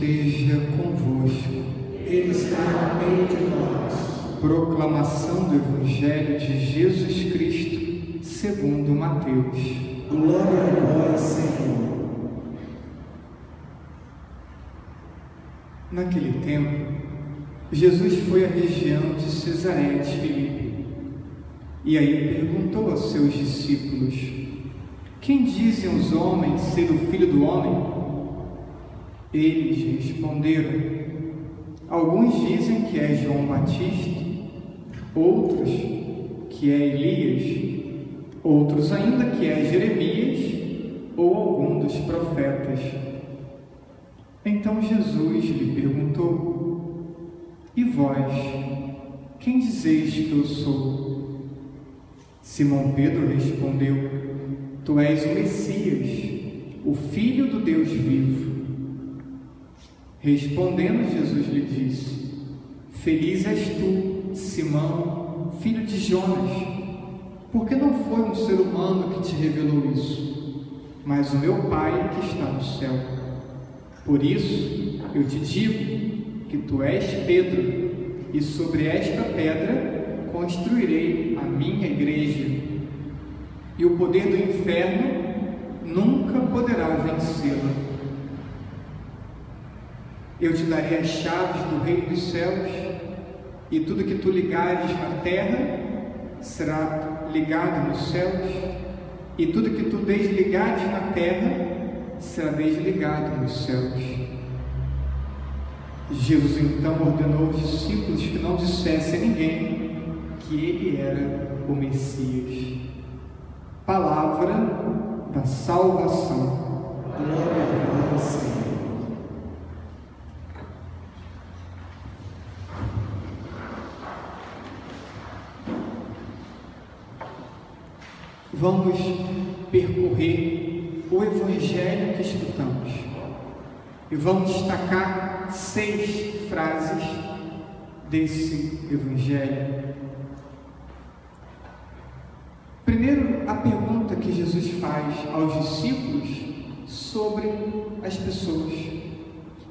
esteja convosco. Ele está no meio de nós. Proclamação do Evangelho de Jesus Cristo, segundo Mateus. Glória a vós, Senhor. Naquele tempo, Jesus foi à região de Cesareia de Filipe, e aí perguntou aos seus discípulos: quem dizem os homens ser o Filho do Homem? Eles responderam: alguns dizem que é João Batista, outros que é Elias, outros ainda que é Jeremias ou algum dos profetas. Então Jesus lhe perguntou: e vós, quem dizeis que eu sou? Simão Pedro respondeu: tu és o Messias, o Filho do Deus vivo. Respondendo, Jesus lhe disse: feliz és tu, Simão, filho de Jonas, porque não foi um ser humano que te revelou isso, mas o meu Pai que está no céu. Por isso eu te digo que tu és Pedro, e sobre esta pedra construirei a minha igreja, e o poder do inferno nunca poderá vencê-la. Eu te darei as chaves do reino dos céus, e tudo que tu ligares na terra será ligado nos céus, e tudo que tu desligares na terra será desligado nos céus. Jesus então ordenou aos discípulos que não dissessem a ninguém que ele era o Messias. Palavra da salvação. Glória a vós, Senhor. Vamos percorrer o Evangelho que escutamos e vamos destacar 6 frases desse Evangelho. Primeiro, a pergunta que Jesus faz aos discípulos sobre as pessoas: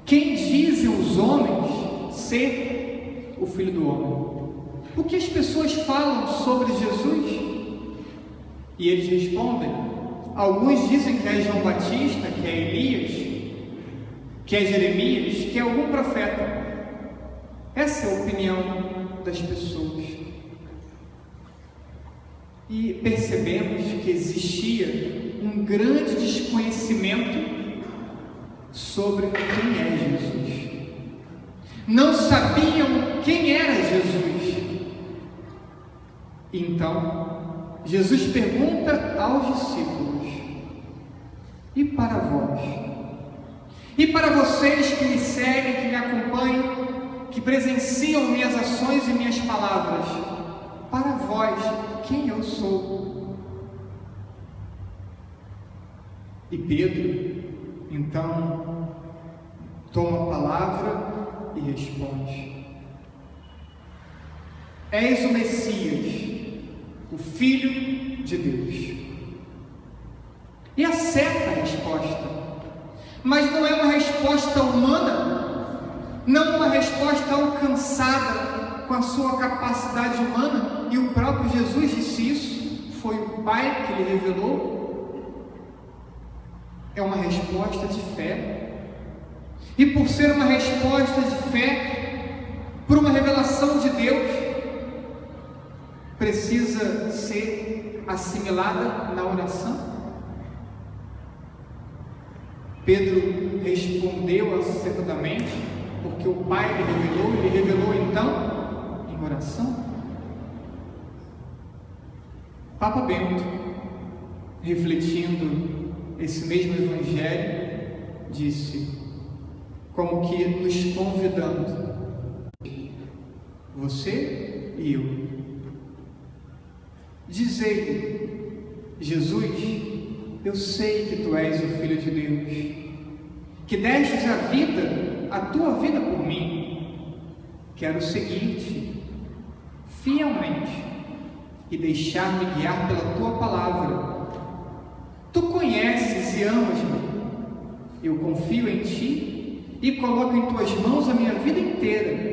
quem dizem os homens ser o Filho do Homem? O que as pessoas falam sobre Jesus? E eles respondem: alguns dizem que é João Batista, que é Elias, que é Jeremias, que é algum profeta. Essa é a opinião das pessoas. E percebemos que existia um grande desconhecimento sobre quem é Jesus. Não sabiam quem era Jesus. Então, Jesus pergunta aos discípulos: e para vós? E para vocês que me seguem, que me acompanham, que presenciam minhas ações e minhas palavras, para vós, quem eu sou? E Pedro, então, toma a palavra e responde: és o Messias, o Filho de Deus. E acerta a resposta, mas não é uma resposta humana, não uma resposta alcançada com a sua capacidade humana, e o próprio Jesus disse isso, foi o Pai que lhe revelou. É uma resposta de fé, e por ser uma resposta de fé, por uma revelação de Deus, precisa ser assimilada na oração. Pedro respondeu acertadamente, porque o Pai lhe revelou então em oração. Papa Bento, refletindo esse mesmo Evangelho, disse, como que nos convidando, você e eu, dizei-lhe: Jesus, eu sei que tu és o Filho de Deus, que destes a tua vida por mim. Quero seguir-te fielmente e deixar-me guiar pela tua palavra. Tu conheces e amas-me. Eu confio em ti e coloco em tuas mãos a minha vida inteira.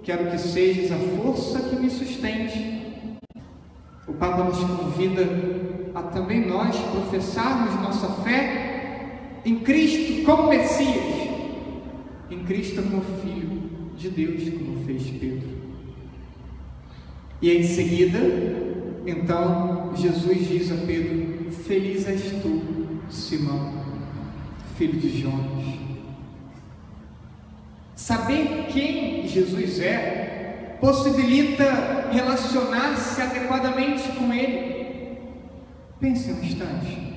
Quero que sejas a força que me sustente. O Papa nos convida a também nós professarmos nossa fé em Cristo como Messias, em Cristo como Filho de Deus, como fez Pedro. E em seguida, então, Jesus diz a Pedro: feliz és tu, Simão, filho de Jonas. Saber quem Jesus é possibilita relacionar-se adequadamente com Ele. Pense um instante.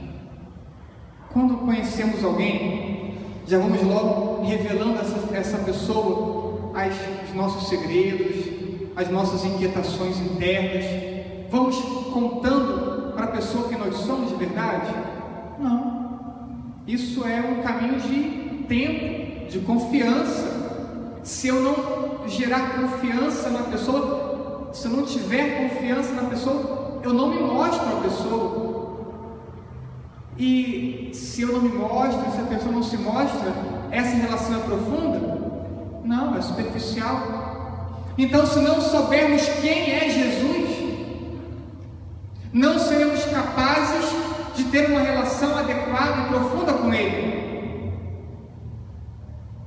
Quando conhecemos alguém, já vamos logo revelando a essa pessoa os nossos segredos, as nossas inquietações internas. Vamos contando para a pessoa que nós somos de verdade? Não. Isso é um caminho de tempo, de confiança. Se eu não gerar confiança na pessoa, se eu não tiver confiança na pessoa, eu não me mostro a pessoa. E se eu não me mostro, se a pessoa não se mostra, essa relação é profunda? Não, é superficial. Então, se não soubermos quem é Jesus, não seremos capazes de ter uma relação adequada e profunda com Ele.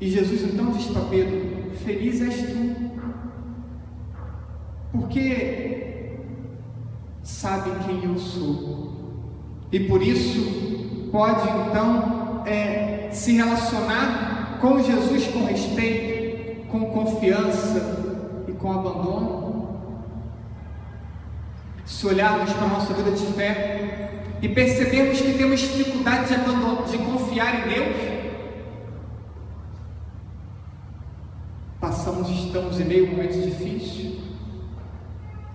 E Jesus então diz para Pedro: feliz és tu, porque sabe quem eu sou, e por isso pode então se relacionar com Jesus com respeito, com confiança e com abandono. Se olharmos para a nossa vida de fé e percebermos que temos dificuldade de confiar em Deus, estamos em meio a um momento difícil,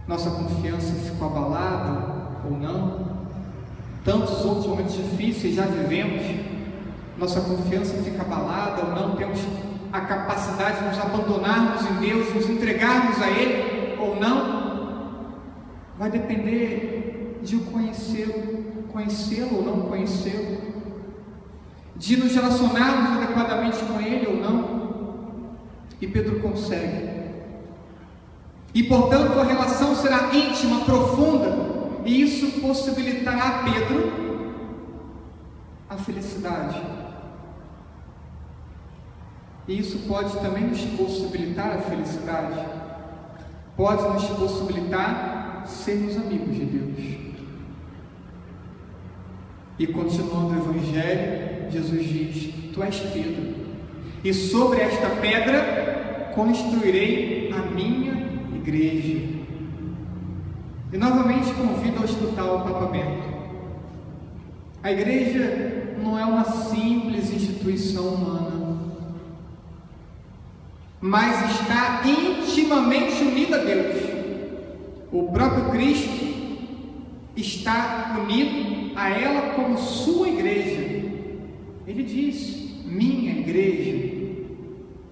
nossa confiança ficou abalada ou não, tantos outros momentos difíceis já vivemos, nossa confiança fica abalada ou não, temos a capacidade de nos abandonarmos em Deus, nos entregarmos a Ele ou não, vai depender de o conhecê-lo ou não conhecê-lo, de nos relacionarmos adequadamente com Ele ou não. E Pedro consegue. E portanto a relação será íntima, profunda, e isso possibilitará a Pedro a felicidade. E isso pode também nos possibilitar a felicidade. Pode nos possibilitar sermos amigos de Deus. E continuando o Evangelho, Jesus diz: tu és Pedro, e sobre esta pedra construirei a minha igreja. E novamente convido a escutar o Papa Bento. A igreja não é uma simples instituição humana, mas está intimamente unida a Deus. O próprio Cristo está unido a ela como sua igreja. Ele diz: minha igreja.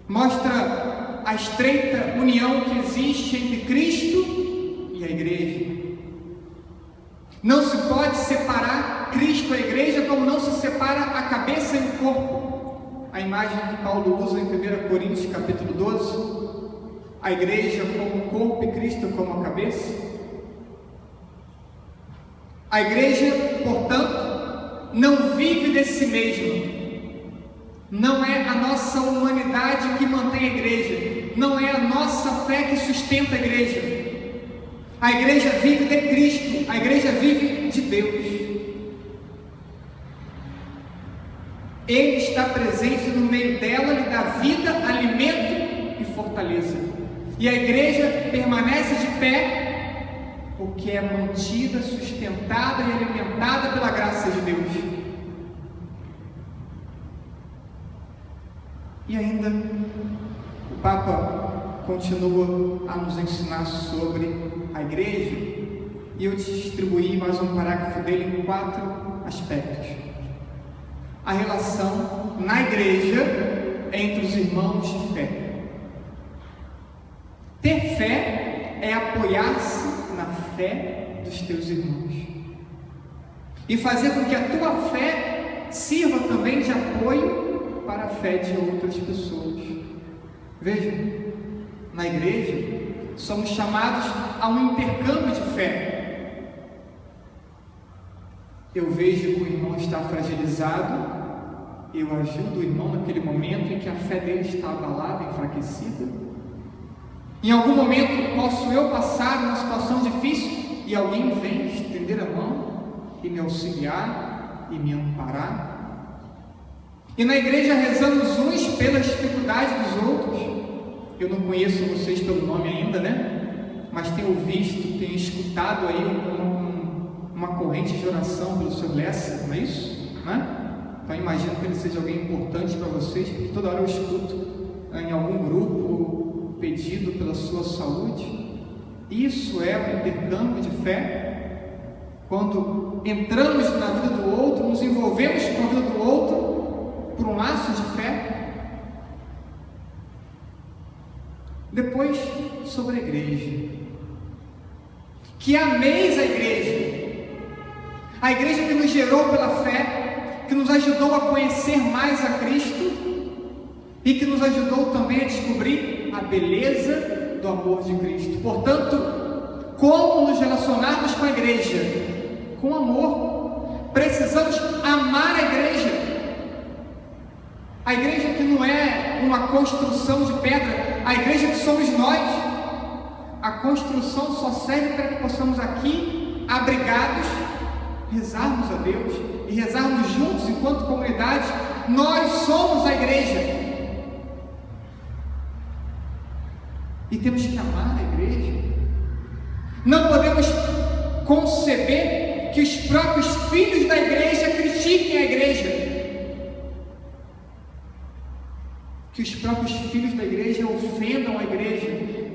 Mostra a estreita união que existe entre Cristo e a igreja. Não se pode separar Cristo da igreja, como não se separa a cabeça e o corpo. A imagem que Paulo usa em 1 Coríntios capítulo 12, a igreja como corpo e Cristo como a cabeça. A igreja, portanto, não vive de si mesma. Não é a nossa humanidade que mantém a igreja, não é a nossa fé que sustenta a igreja. A igreja vive de Cristo, a igreja vive de Deus. Ele está presente no meio dela, lhe dá vida, alimento e fortaleza. E a igreja permanece de pé, porque é mantida, sustentada e alimentada pela graça de Deus. E ainda o Papa continua a nos ensinar sobre a igreja, e eu distribuí mais um parágrafo dele em 4 aspectos. A relação na igreja entre os irmãos de fé. Ter fé é apoiar-se na fé dos teus irmãos e fazer com que a tua fé sirva também de apoio para a fé de outras pessoas. Veja, na igreja, somos chamados a um intercâmbio de fé. Eu vejo que o irmão está fragilizado, eu ajudo o irmão naquele momento em que a fé dele está abalada, enfraquecida. Em algum momento posso eu passar uma situação difícil e alguém vem estender a mão e me auxiliar e me amparar. E na igreja rezamos uns pelas dificuldades dos outros. Eu não conheço vocês pelo nome ainda, né? Mas tenho visto, tenho escutado aí uma corrente de oração pelo seu Lessa, não é isso? Né? Então imagino que ele seja alguém importante para vocês, porque toda hora eu escuto em algum grupo pedido pela sua saúde. Isso é um intercâmbio de fé. Quando entramos na vida do outro, nos envolvemos com a vida do outro por um laço de fé. Depois, sobre a igreja. Que ameis a igreja que nos gerou pela fé, que nos ajudou a conhecer mais a Cristo e que nos ajudou também a descobrir a beleza do amor de Cristo. Portanto, como nos relacionarmos com a igreja? Com amor. Precisamos amar a igreja que não é uma construção de pedra, a igreja que somos nós. A construção só serve para que possamos aqui, abrigados, rezarmos a Deus e rezarmos juntos enquanto comunidade. Nós somos a igreja e temos que amar a igreja. Não podemos conceber que os próprios filhos da igreja critiquem a igreja, que os próprios filhos da igreja ofendam a igreja,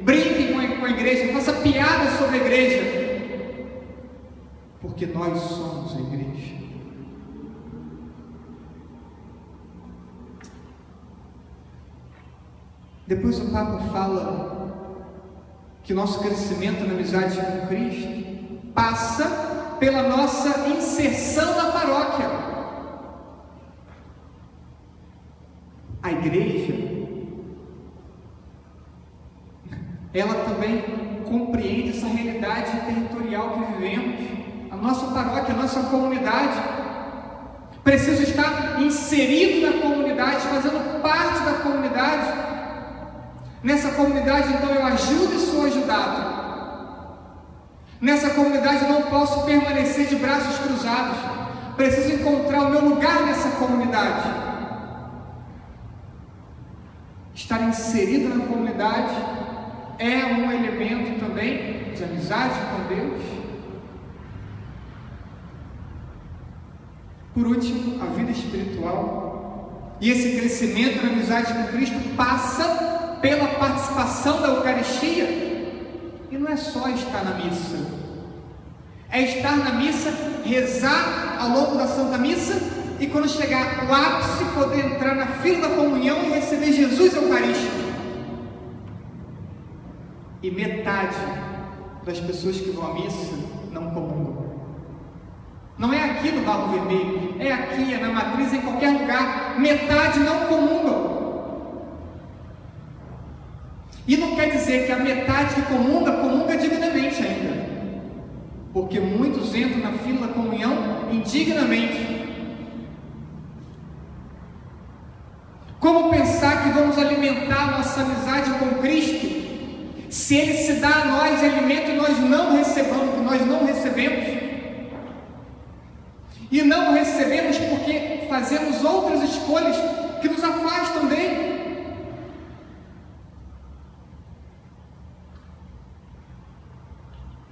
brinquem com a igreja, façam piada sobre a igreja, porque nós somos a igreja. Depois o Papa fala que o nosso crescimento na amizade com Cristo passa pela nossa inserção na paróquia. A igreja, ela também compreende essa realidade territorial que vivemos. A nossa paróquia, a nossa comunidade precisa estar inserido na comunidade, fazendo parte da comunidade. Nessa comunidade, então, eu ajudo e sou ajudado. Nessa comunidade eu não posso permanecer de braços cruzados. Preciso encontrar o meu lugar nessa comunidade. Estar inserido na comunidade é um elemento também de amizade com Deus. Por último, a vida espiritual. E esse crescimento na amizade com Cristo passa pela participação da Eucaristia. E não é só estar na missa, é estar na missa, rezar ao longo da Santa Missa e quando chegar o ápice, poder entrar na fila da comunhão e receber Jesus Eucarístico. E metade das pessoas que vão à missa não comungam. Não é aqui no Barro Vermelho, é aqui, é na Matriz, em qualquer lugar. Metade não comungam. E não quer dizer que a metade que comunga dignamente ainda. Porque muitos entram na fila da comunhão indignamente. Como pensar que vamos alimentar nossa amizade com Cristo se Ele se dá a nós alimento e nós não recebemos? E não recebemos porque fazemos outras escolhas que nos afastam dele.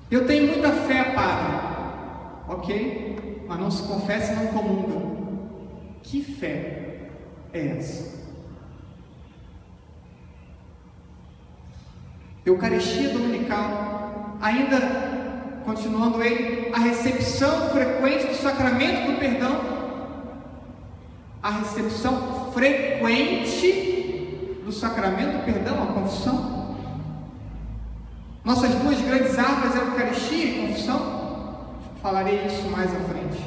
Eu tenho muita fé, padre. Ok, mas não se confessa e não comunga. Que fé é essa? Eucaristia dominical, ainda continuando ele, a recepção frequente do sacramento do perdão. A recepção frequente do sacramento do perdão, a confissão. Nossas duas grandes armas é a Eucaristia e a confissão. Falarei isso mais à frente.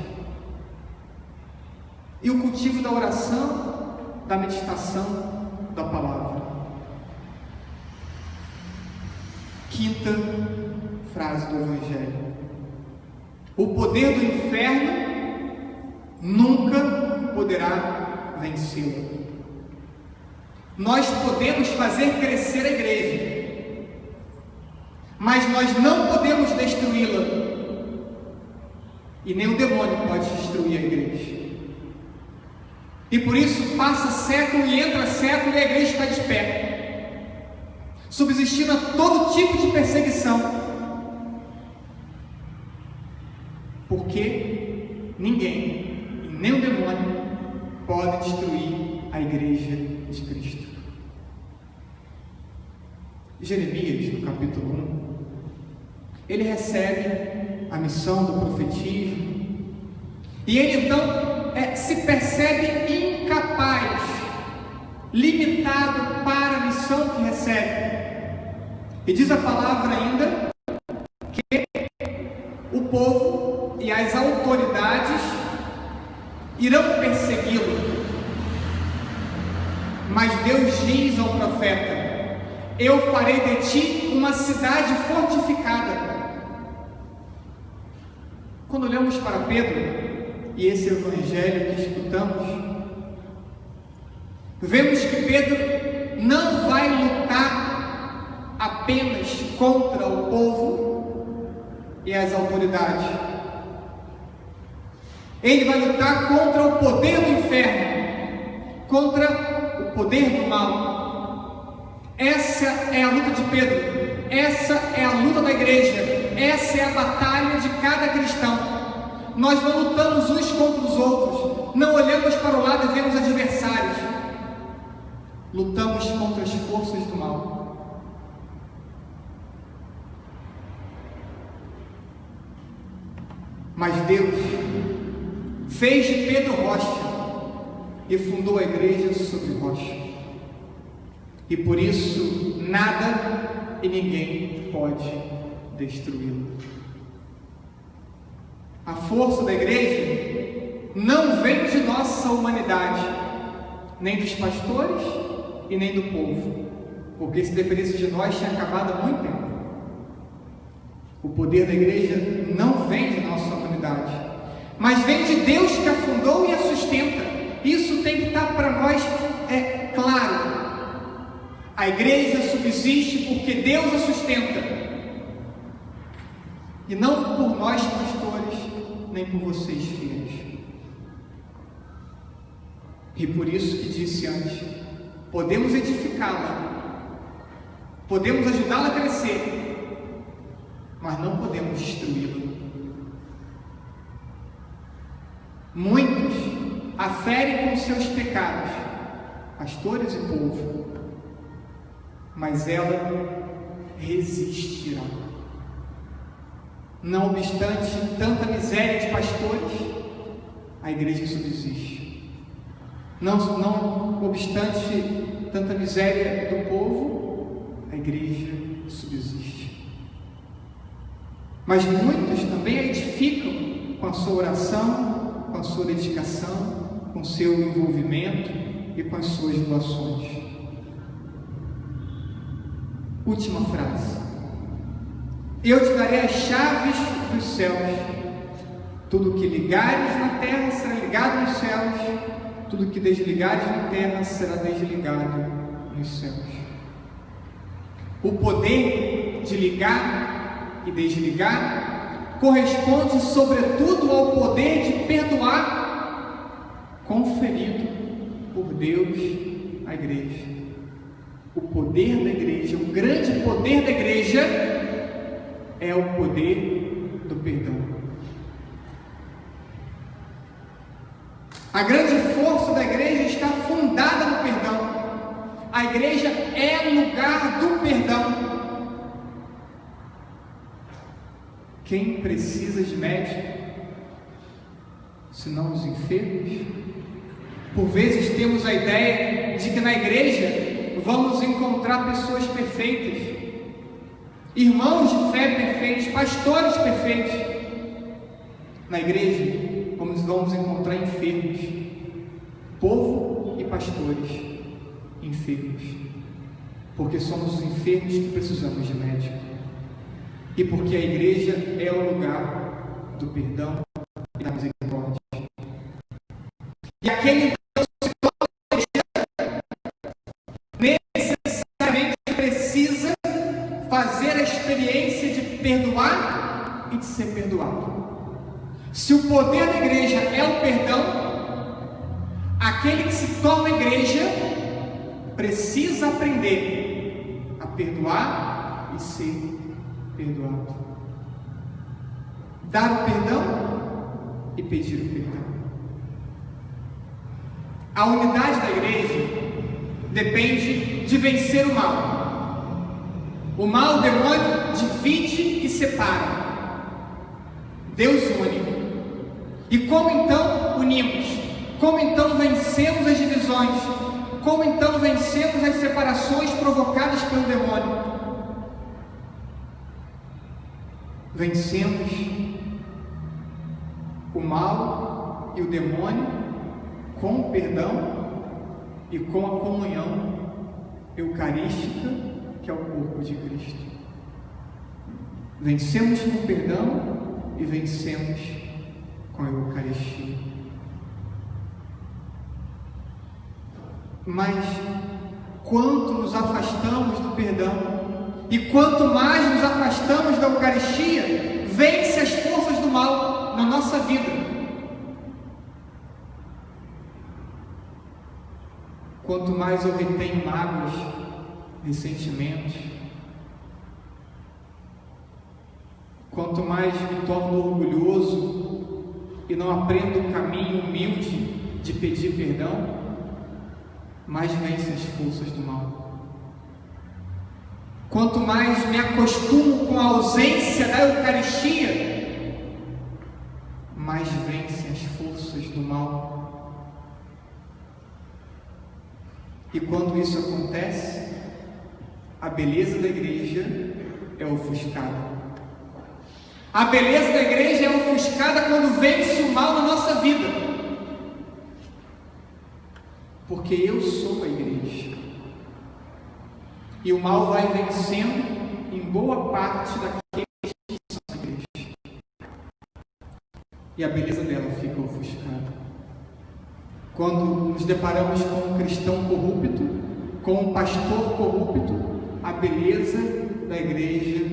E o cultivo da oração, da meditação da palavra. Quinta frase do Evangelho: o poder do inferno nunca poderá vencê-lo. Nós podemos fazer crescer a igreja, mas nós não podemos destruí-la. E nem o demônio pode destruir a igreja. E por isso passa século e entra século e a igreja está de pé, subsistindo a todo tipo de perseguição. Porque ninguém, e nem o demônio, pode destruir a igreja de Cristo. Jeremias, no capítulo 1, ele recebe a missão do profetismo, e ele então se percebe incapaz, limitado para a missão que recebe. E diz a palavra ainda que o povo e as autoridades irão persegui-lo. Mas Deus diz ao profeta: eu farei de ti uma cidade fortificada. Quando olhamos para Pedro e esse evangelho que escutamos, vemos que Pedro não vai lutar apenas contra o povo e as autoridades. Ele vai lutar contra o poder do inferno, contra o poder do mal. Essa é a luta de Pedro, essa é a luta da igreja, essa é a batalha de cada cristão. Nós não lutamos uns contra os outros, não olhamos para o lado e vemos adversários. Lutamos contra as forças do mal. Mas Deus fez de Pedro rocha e fundou a igreja sobre rocha. E por isso nada e ninguém pode destruí-lo. A força da igreja não vem de nossa humanidade, nem dos pastores e nem do povo, porque se dependesse de nós tinha acabado há muito tempo. O poder da igreja não vem de nossa humanidade, mas vem de Deus que a fundou e a sustenta. Isso tem que estar para nós claro. A igreja subsiste porque Deus a sustenta, e não por nós pastores, nem por vocês filhos. E por isso que disse antes, podemos edificá-la, podemos ajudá-la a crescer, mas não podemos destruí-la. Muitos aferem com seus pecados, pastores e povo, mas ela resistirá. Não obstante tanta miséria de pastores, a igreja subsiste. Não obstante tanta miséria do povo, a igreja subsiste. Mas muitos também a edificam com a sua oração, com a sua dedicação, com o seu envolvimento e com as suas doações. Última frase: eu te darei as chaves dos céus. Tudo que ligares na terra será ligado nos céus, tudo que desligares na terra será desligado nos céus. O poder de ligar e desligar corresponde sobretudo ao poder de perdoar, conferido por Deus à igreja. O poder da igreja, o grande poder da igreja é o poder do perdão. A grande força da igreja está fundada no perdão. A igreja é lugar do perdão. Quem precisa de médico, senão os enfermos? Por vezes temos a ideia de que na igreja vamos encontrar pessoas perfeitas, irmãos de fé perfeitos, pastores perfeitos. Na igreja vamos encontrar enfermos, povo e pastores. pastores enfermos, porque somos os enfermos que precisamos de médico, e porque a igreja é o lugar do perdão e da misericórdia. E aquele então se torna necessariamente precisa fazer a experiência de perdoar e de ser perdoado. Se o poder da igreja é o perdão, aquele que se torna igreja precisa aprender a perdoar e ser perdoado. Dar o perdão e pedir o perdão. A unidade da igreja depende de vencer o mal. O mal, o demônio, divide e separa. Deus une. E como então unimos? Como então vencemos as divisões? Como então vencemos as separações provocadas pelo demônio? Vencemos o mal e o demônio com o perdão e com a comunhão eucarística, que é o corpo de Cristo. Vencemos com o perdão e vencemos com a Eucaristia. Mas quanto nos afastamos do perdão e quanto mais nos afastamos da Eucaristia, vence as forças do mal na nossa vida. Quanto mais eu retenho mágoas, ressentimentos, quanto mais me torno orgulhoso e não aprendo o caminho humilde de pedir perdão, mais vence as forças do mal. Quanto mais me acostumo com a ausência da Eucaristia, mais vencem as forças do mal. E quando isso acontece, a beleza da igreja é ofuscada. A beleza da igreja é ofuscada quando vence o mal na nossa vida. Porque eu sou a igreja. E o mal vai vencendo em boa parte daqueles que são a igreja. E a beleza dela fica ofuscada. Quando nos deparamos com um cristão corrupto, com um pastor corrupto, a beleza da igreja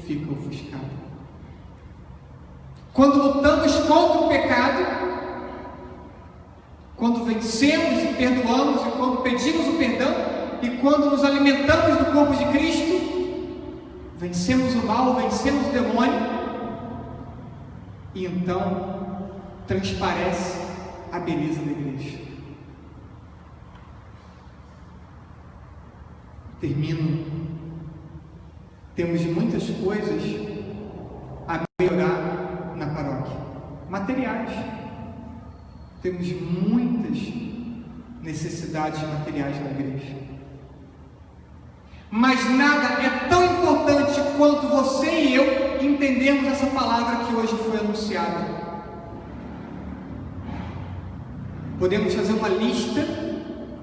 fica ofuscada. Quando lutamos contra o pecado, quando vencemos e perdoamos, e quando pedimos o perdão, e quando nos alimentamos do corpo de Cristo, vencemos o mal, vencemos o demônio, e então transparece a beleza da igreja. Termino. Temos muitas coisas a melhorar na paróquia. Materiais. Temos muitas necessidades materiais na igreja. Mas nada é tão importante quanto você e eu entendermos essa palavra que hoje foi anunciada. Podemos fazer uma lista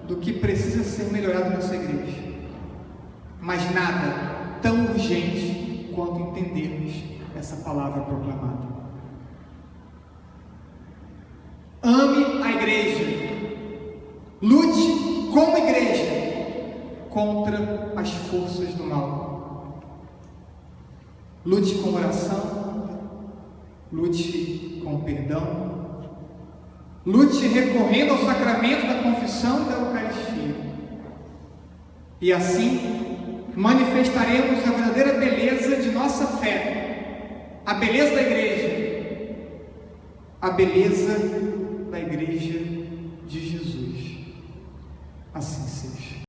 do que precisa ser melhorado nessa igreja, mas nada tão urgente quanto entendermos essa palavra proclamada. Ame a igreja, lute como igreja contra as forças do mal. Lute com oração, lute com perdão, lute recorrendo ao sacramento da confissão e da Eucaristia. E assim manifestaremos a verdadeira beleza de nossa fé, a beleza da igreja, a beleza da igreja de Jesus. Assim seja.